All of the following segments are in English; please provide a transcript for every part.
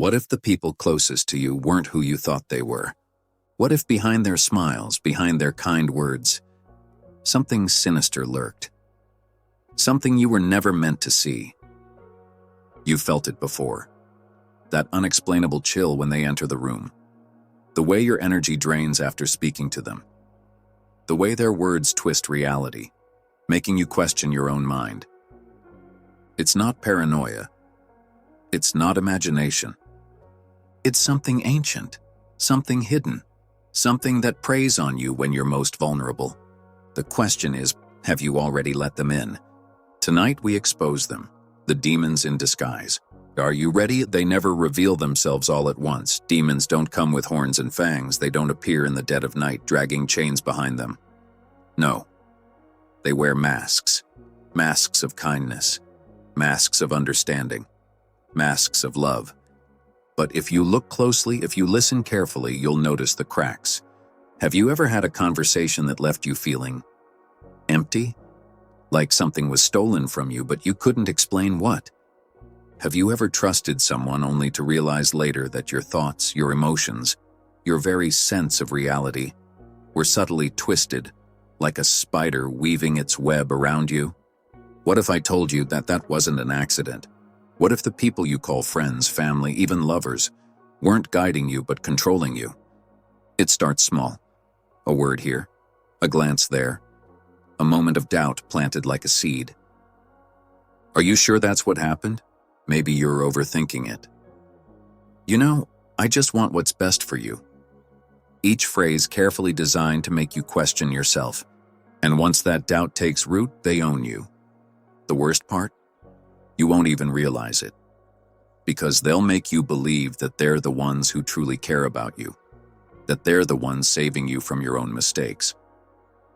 What if the people closest to you weren't who you thought they were? What if behind their smiles, behind their kind words, something sinister lurked? Something you were never meant to see. You felt it before. That unexplainable chill when they enter the room. The way your energy drains after speaking to them. The way their words twist reality, making you question your own mind. It's not paranoia. It's not imagination. It's something ancient, something hidden, something that preys on you when you're most vulnerable. The question is, have you already let them in? Tonight we expose them, the demons in disguise. Are you ready? They never reveal themselves all at once. Demons don't come with horns and fangs. They don't appear in the dead of night, dragging chains behind them. No. They wear masks. Masks of kindness. Masks of understanding. Masks of love. But if you look closely, if you listen carefully, you'll notice the cracks. Have you ever had a conversation that left you feeling empty? Like something was stolen from you, but you couldn't explain what? Have you ever trusted someone only to realize later that your thoughts, your emotions, your very sense of reality were subtly twisted, like a spider weaving its web around you? What if I told you that that wasn't an accident? What if the people you call friends, family, even lovers, weren't guiding you but controlling you? It starts small. A word here, a glance there, a moment of doubt planted like a seed. Are you sure that's what happened? Maybe you're overthinking it. You know, I just want what's best for you. Each phrase carefully designed to make you question yourself. And once that doubt takes root, they own you. The worst part? You won't even realize it. Because they'll make you believe that they're the ones who truly care about you. That they're the ones saving you from your own mistakes.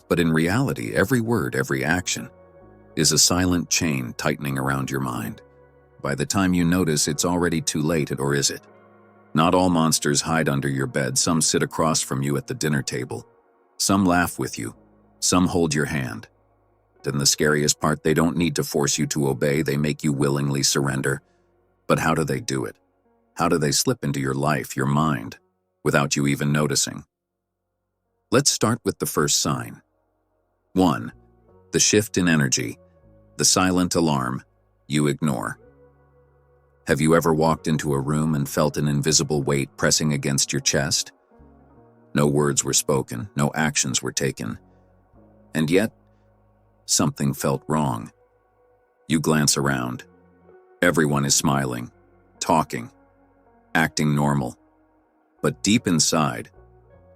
But in reality, every word, every action, is a silent chain tightening around your mind. By the time you notice, it's already too late, or is it? Not all monsters hide under your bed. Some sit across from you at the dinner table. Some laugh with you. Some hold your hand. And the scariest part, they don't need to force you to obey. They make you willingly surrender. But how do they do it? How do they slip into your life, your mind, without you even noticing? Let's start with the first sign. 1. The shift in energy. The silent alarm you ignore. Have you ever walked into a room and felt an invisible weight pressing against your chest? No words were spoken, no actions were taken. And yet, something felt wrong. You glance around. Everyone is smiling, talking, acting normal. But deep inside,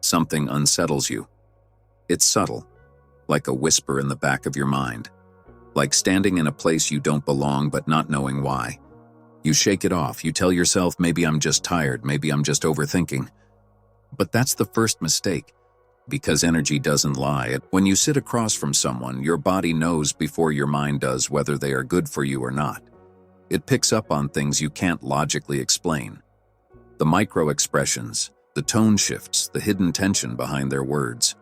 something unsettles you. It's subtle, like a whisper in the back of your mind. Like standing in a place you don't belong but not knowing why. You shake it off. You tell yourself, maybe I'm just tired, maybe I'm just overthinking. But that's the first mistake. Because energy doesn't lie. When you sit across from someone, your body knows before your mind does whether they are good for you or not. It picks up on things you can't logically explain. The micro-expressions, the tone shifts, the hidden tension behind their words.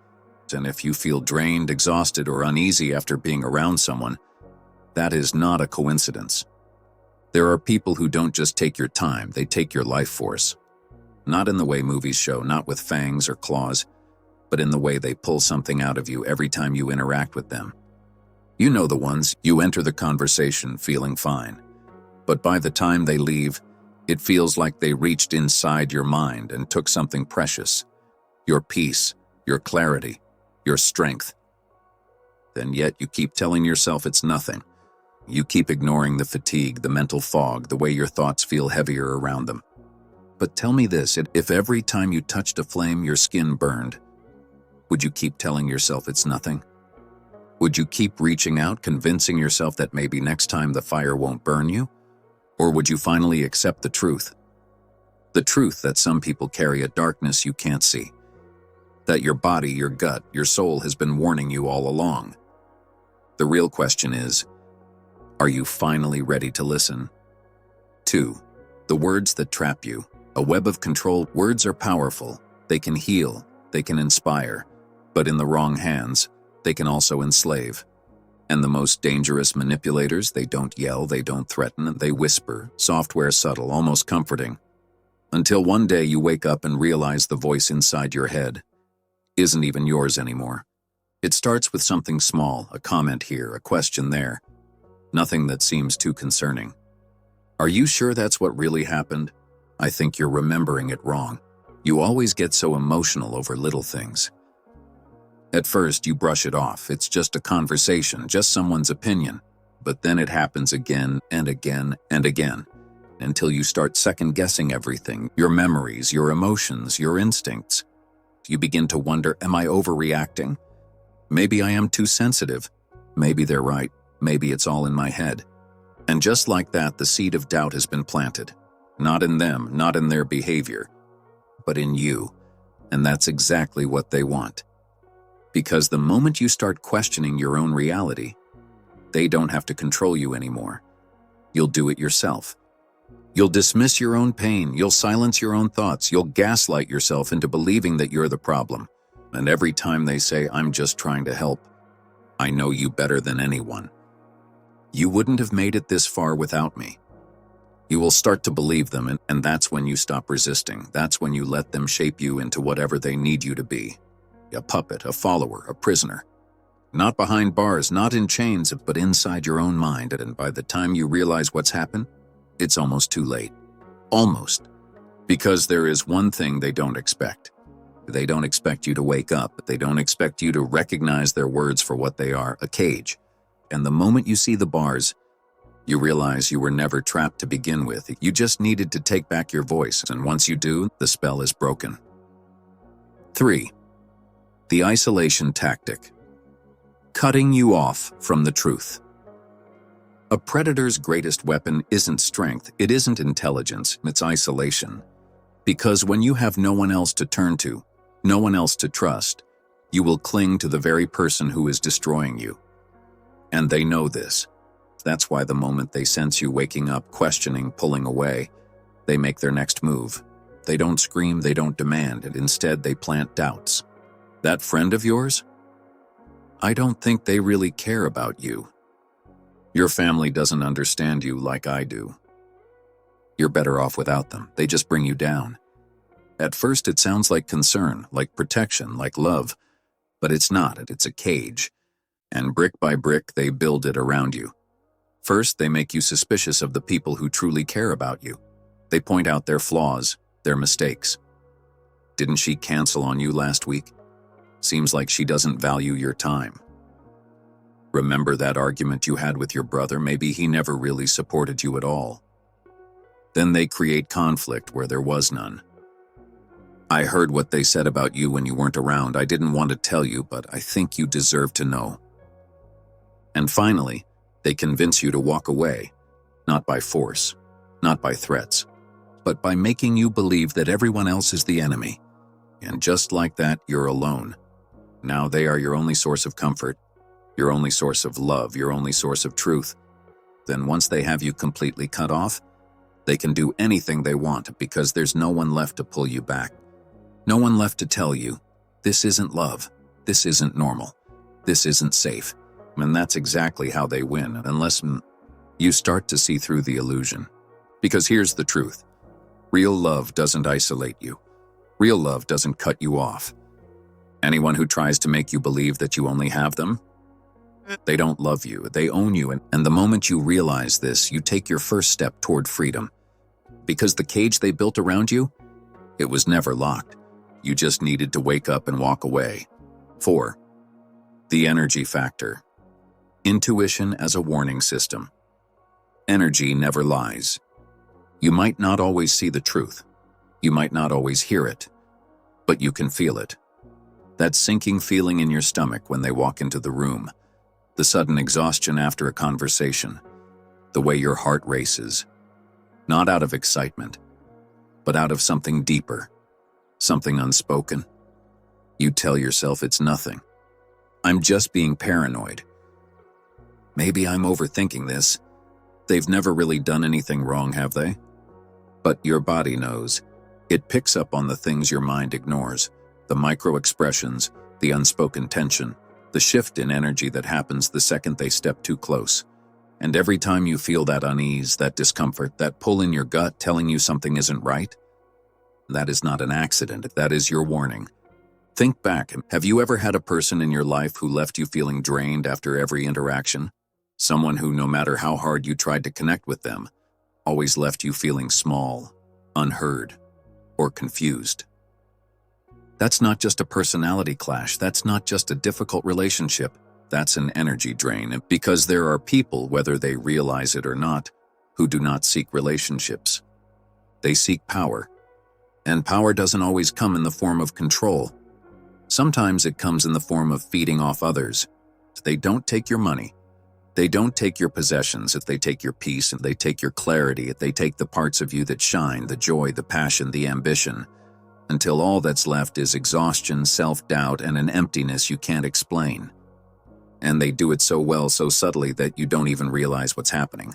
And if you feel drained, exhausted, or uneasy after being around someone, that is not a coincidence. There are people who don't just take your time, they take your life force. Not in the way movies show, not with fangs or claws, but in the way they pull something out of you every time you interact with them. You know the ones. You enter the conversation feeling fine. But by the time they leave, it feels like they reached inside your mind and took something precious. Your peace, your clarity, your strength. And yet you keep telling yourself it's nothing. You keep ignoring the fatigue, the mental fog, the way your thoughts feel heavier around them. But tell me this, if every time you touched a flame your skin burned, would you keep telling yourself it's nothing? Would you keep reaching out, convincing yourself that maybe next time the fire won't burn you? Or would you finally accept the truth? The truth that some people carry a darkness you can't see. That your body, your gut, your soul has been warning you all along. The real question is, are you finally ready to listen? 2. The words that trap you. A web of control. Words are powerful. They can heal. They can inspire. But in the wrong hands, they can also enslave. And the most dangerous manipulators, they don't yell, they don't threaten, they whisper, software subtle, almost comforting. Until one day you wake up and realize the voice inside your head isn't even yours anymore. It starts with something small, a comment here, a question there, nothing that seems too concerning. Are you sure that's what really happened? I think you're remembering it wrong. You always get so emotional over little things. At first, you brush it off. It's just a conversation, just someone's opinion. But then it happens again and again and again, until you start second-guessing everything, your memories, your emotions, your instincts. You begin to wonder, am I overreacting? Maybe I am too sensitive. Maybe they're right. Maybe it's all in my head. And just like that, the seed of doubt has been planted. Not in them, not in their behavior, but in you. And that's exactly what they want. Because the moment you start questioning your own reality, they don't have to control you anymore. You'll do it yourself. You'll dismiss your own pain, you'll silence your own thoughts, you'll gaslight yourself into believing that you're the problem. And every time they say, I'm just trying to help, I know you better than anyone. You wouldn't have made it this far without me. You will start to believe them, and that's when you stop resisting. That's when you let them shape you into whatever they need you to be. A puppet, a follower, a prisoner. Not behind bars, not in chains, but inside your own mind. And by the time you realize what's happened, it's almost too late. Almost. Because there is one thing they don't expect. They don't expect you to wake up. They don't expect you to recognize their words for what they are, a cage. And the moment you see the bars, you realize you were never trapped to begin with. You just needed to take back your voice, and once you do, the spell is broken. 3. The isolation tactic. Cutting you off from the truth. A predator's greatest weapon isn't strength, it isn't intelligence, it's isolation. Because when you have no one else to turn to, no one else to trust, you will cling to the very person who is destroying you. And they know this. That's why the moment they sense you waking up, questioning, pulling away, they make their next move. They don't scream, they don't demand, and instead they plant doubts. That friend of yours? I don't think they really care about you. Your family doesn't understand you like I do. You're better off without them. They just bring you down. At first it sounds like concern, like protection, like love, but it's not. It's a cage. And brick by brick they build it around you. First, they make you suspicious of the people who truly care about you. They point out their flaws, their mistakes. Didn't she cancel on you last week? Seems like she doesn't value your time. Remember that argument you had with your brother? Maybe he never really supported you at all. Then they create conflict where there was none. I heard what they said about you when you weren't around. I didn't want to tell you, but I think you deserve to know. And finally, they convince you to walk away, not by force, not by threats, but by making you believe that everyone else is the enemy. And just like that, you're alone. Now they are your only source of comfort, your only source of love, your only source of truth. Then once they have you completely cut off, they can do anything they want because there's no one left to pull you back. No one left to tell you, this isn't love, this isn't normal, this isn't safe. And that's exactly how they win, unless you start to see through the illusion. Because here's the truth. Real love doesn't isolate you. Real love doesn't cut you off. Anyone who tries to make you believe that you only have them, they don't love you, they own you, and the moment you realize this, you take your first step toward freedom. Because the cage they built around you, it was never locked. You just needed to wake up and walk away. 4. The energy factor. Intuition as a warning system. Energy never lies. You might not always see the truth. You might not always hear it, but you can feel it. That sinking feeling in your stomach when they walk into the room, the sudden exhaustion after a conversation, the way your heart races, not out of excitement, but out of something deeper, something unspoken. You tell yourself it's nothing. I'm just being paranoid. Maybe I'm overthinking this. They've never really done anything wrong, have they? But your body knows. It picks up on the things your mind ignores, the micro-expressions, the unspoken tension, the shift in energy that happens the second they step too close. And every time you feel that unease, that discomfort, that pull in your gut telling you something isn't right, That is not an accident, that is your warning. Think back, have you ever had a person in your life who left you feeling drained after every interaction? Someone who, no matter how hard you tried to connect with them, always left you feeling small, unheard, or confused. That's not just a personality clash, that's not just a difficult relationship, that's an energy drain, because there are people, whether they realize it or not, who do not seek relationships. They seek power. And power doesn't always come in the form of control. Sometimes it comes in the form of feeding off others. They don't take your money. They don't take your possessions. If they take your peace, and they take your clarity, if they take the parts of you that shine, the joy, the passion, the ambition, until all that's left is exhaustion, self-doubt, and an emptiness you can't explain. And they do it so well, so subtly that you don't even realize what's happening.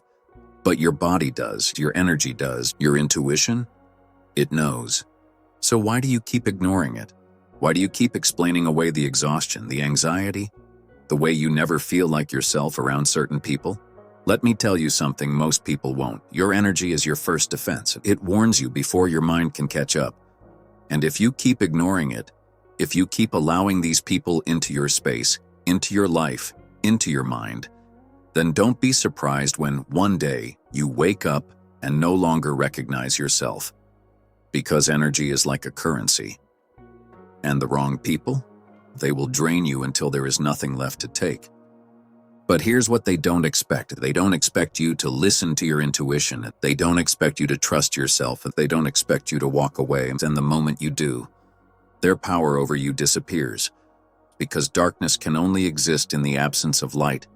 But your body does, your energy does, your intuition, it knows. So why do you keep ignoring it? Why do you keep explaining away the exhaustion, the anxiety, the way you never feel like yourself around certain people? Let me tell you something most people won't. Your energy is your first defense. It warns you before your mind can catch up. And if you keep ignoring it, if you keep allowing these people into your space, into your life, into your mind, then don't be surprised when one day you wake up and no longer recognize yourself. Because energy is like a currency. And the wrong people, they will drain you until there is nothing left to take. But here's what they don't expect. They don't expect you to listen to your intuition. They don't expect you to trust yourself. They don't expect you to walk away. And the moment you do, their power over you disappears. Because darkness can only exist in the absence of light.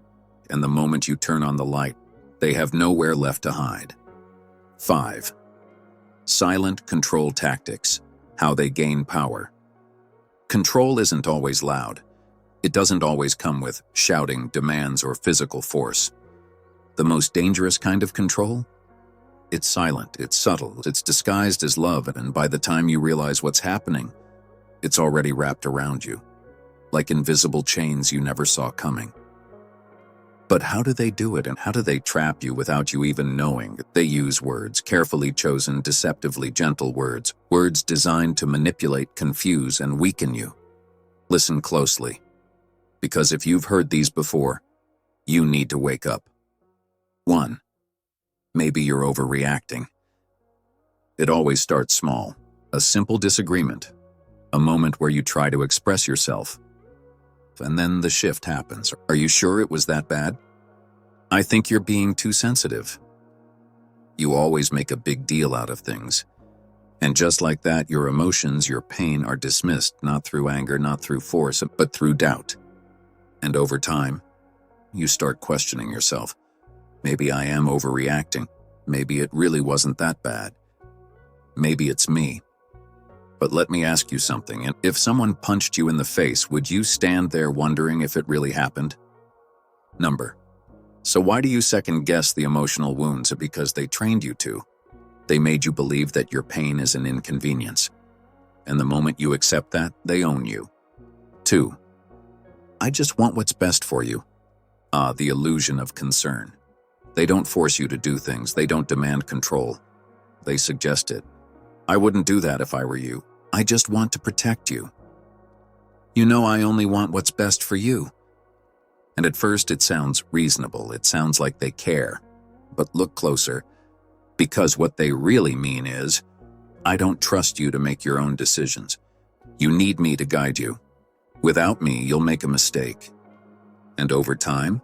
And the moment you turn on the light, they have nowhere left to hide. 5. Silent control tactics. How they gain power. Control isn't always loud. It doesn't always come with shouting, demands, or physical force. The most dangerous kind of control? It's silent, it's subtle, it's disguised as love, and by the time you realize what's happening, it's already wrapped around you, like invisible chains you never saw coming. But how do they do it, and how do they trap you without you even knowing? They use words, carefully chosen, deceptively gentle words, words designed to manipulate, confuse, and weaken you. Listen closely, because if you've heard these before, you need to wake up. 1. Maybe you're overreacting. It always starts small, a simple disagreement, a moment where you try to express yourself. And then the shift happens. Are you sure it was that bad? I think you're being too sensitive. You always make a big deal out of things. And just like that, your emotions, your pain are dismissed, not through anger, not through force, but through doubt. And over time, you start questioning yourself. Maybe I am overreacting. Maybe it really wasn't that bad. Maybe it's me. But let me ask you something. If someone punched you in the face, would you stand there wondering if it really happened? So why do you second-guess the emotional wounds? Because they trained you to. They made you believe that your pain is an inconvenience. And the moment you accept that, they own you. 2. I just want what's best for you. The illusion of concern. They don't force you to do things. They don't demand control. They suggest it. I wouldn't do that if I were you. I just want to protect you. You know, I only want what's best for you. And at first it sounds reasonable. It sounds like they care. But look closer. Because what they really mean is, I don't trust you to make your own decisions. You need me to guide you. Without me, you'll make a mistake. And over time,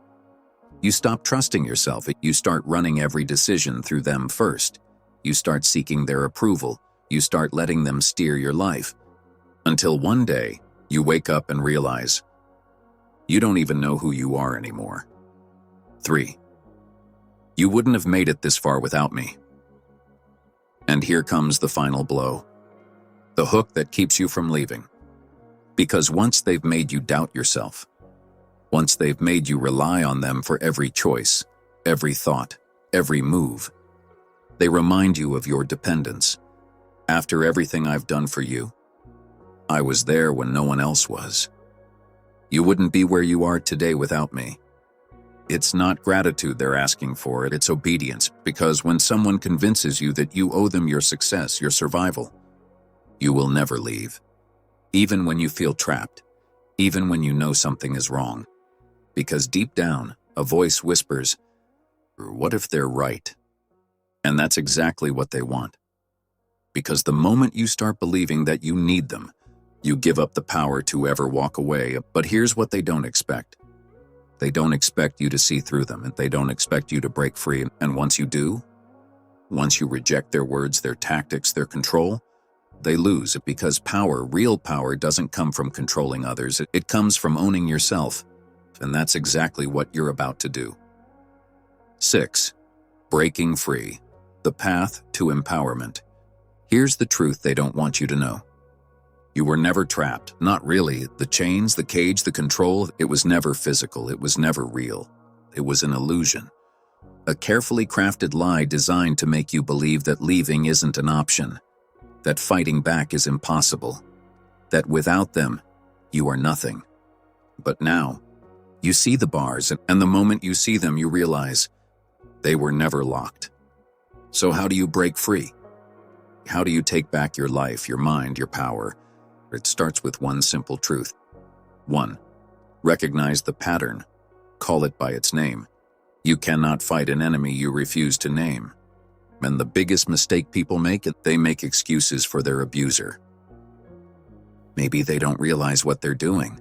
you stop trusting yourself. You start running every decision through them first. You start seeking their approval. You start letting them steer your life. Until one day, you wake up and realize, you don't even know who you are anymore. 3. You wouldn't have made it this far without me. And here comes the final blow. The hook that keeps you from leaving. Because once they've made you doubt yourself, once they've made you rely on them for every choice, every thought, every move, they remind you of your dependence. After everything I've done for you, I was there when no one else was. You wouldn't be where you are today without me. It's not gratitude they're asking for, it's obedience, because when someone convinces you that you owe them your success, your survival, You will never leave. Even when you feel trapped, even when you know something is wrong. Because deep down, a voice whispers, "What if they're right?" And that's exactly what they want. Because the moment you start believing that you need them, you give up the power to ever walk away. But here's what they don't expect. They don't expect you to see through them, and they don't expect you to break free. And once you do, once you reject their words, their tactics, their control, they lose it. Because power, real power, doesn't come from controlling others. It comes from owning yourself. And that's exactly what you're about to do. 6. Breaking free. The path to empowerment. Here's the truth they don't want you to know. You were never trapped. Not really. The chains, the cage, the control, it was never physical. It was never real. It was an illusion. A carefully crafted lie designed to make you believe that leaving isn't an option, that fighting back is impossible, that without them, you are nothing. But now, you see the bars, and the moment you see them, you realize they were never locked. So how do you break free? How do you take back your life, your mind, your power? It starts with one simple truth. 1. Recognize the pattern. Call it by its name. You cannot fight an enemy you refuse to name. And the biggest mistake people make, they make excuses for their abuser. Maybe they don't realize what they're doing.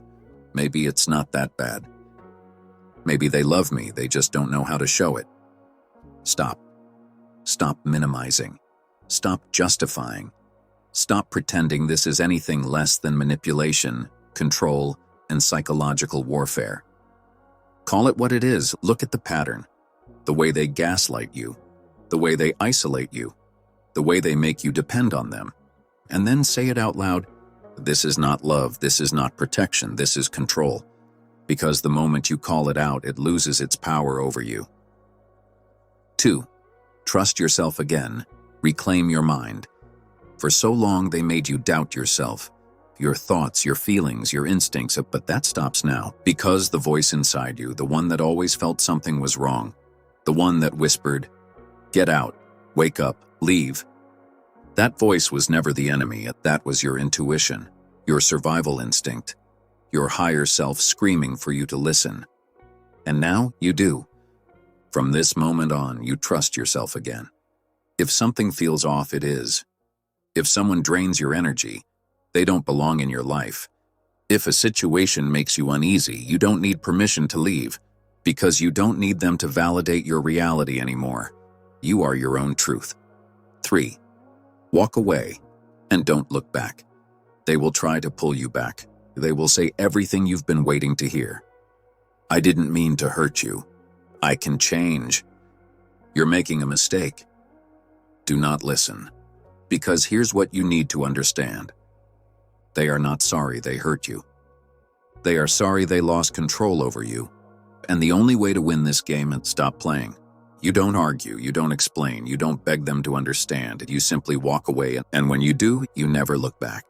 Maybe it's not that bad. Maybe they love me, they just don't know how to show it. Stop. Stop minimizing. Stop justifying. Stop pretending this is anything less than manipulation, control, and psychological warfare. Call it what it is. Look at the pattern. The way they gaslight you. The way they isolate you. The way they make you depend on them. And then say it out loud. This is not love. This is not protection. This is control. Because the moment you call it out, it loses its power over you. 2. Trust yourself again. Reclaim your mind. For so long, they made you doubt yourself, your thoughts, your feelings, your instincts, but that stops now. Because the voice inside you, the one that always felt something was wrong, the one that whispered, "Get out, wake up, leave." That voice was never the enemy. That was your intuition, your survival instinct, your higher self screaming for you to listen. And now you do. From this moment on, you trust yourself again. If something feels off, it is. If someone drains your energy, they don't belong in your life. If a situation makes you uneasy, you don't need permission to leave, because you don't need them to validate your reality anymore. You are your own truth. 3. Walk away and don't look back. They will try to pull you back. They will say everything you've been waiting to hear. "I didn't mean to hurt you. I can change. You're making a mistake." Do not listen. Because here's what you need to understand. They are not sorry they hurt you. They are sorry they lost control over you. And the only way to win this game is stop playing. You don't argue, you don't explain, you don't beg them to understand. You simply walk away, and when you do, you never look back.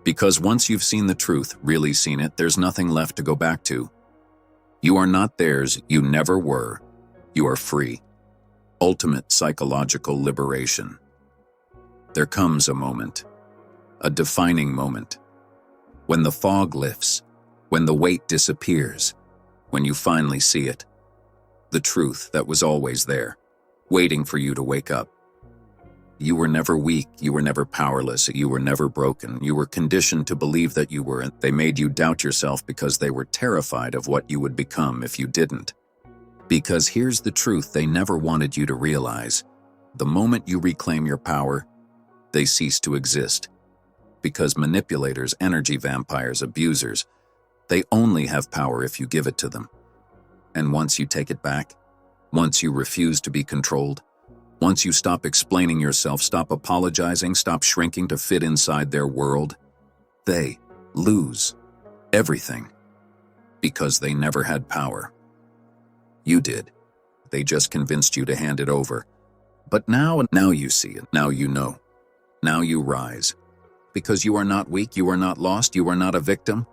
Because once you've seen the truth, really seen it, there's nothing left to go back to. You are not theirs, you never were. You are free. Ultimate psychological liberation. There comes a moment, a defining moment, when the fog lifts, when the weight disappears, when you finally see it. The truth that was always there, waiting for you to wake up. You were never weak, you were never powerless, you were never broken. You were conditioned to believe that you were, and they made you doubt yourself because they were terrified of what you would become if you didn't. Because here's the truth they never wanted you to realize. The moment you reclaim your power, they cease to exist. Because manipulators, energy vampires, abusers, they only have power if you give it to them. And once you take it back, once you refuse to be controlled, once you stop explaining yourself, stop apologizing, stop shrinking to fit inside their world, they lose everything. Because they never had power. You did. They just convinced you to hand it over. But now you see it. Now you know. Now you rise. Because you are not weak, you are not lost, you are not a victim.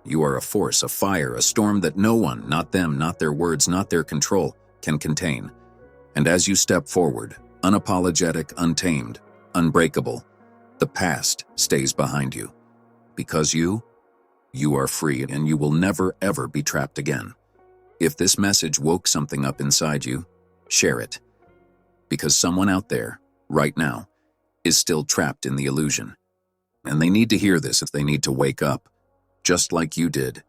You are a force, a fire, a storm that no one, not them, not their words, not their control, can contain. And as you step forward, unapologetic, untamed, unbreakable, The past stays behind you. Because you are free and you will never ever be trapped again. If this message woke something up inside you, share it. Because someone out there, right now, is still trapped in the illusion. And they need to hear this if they need to wake up, just like you did.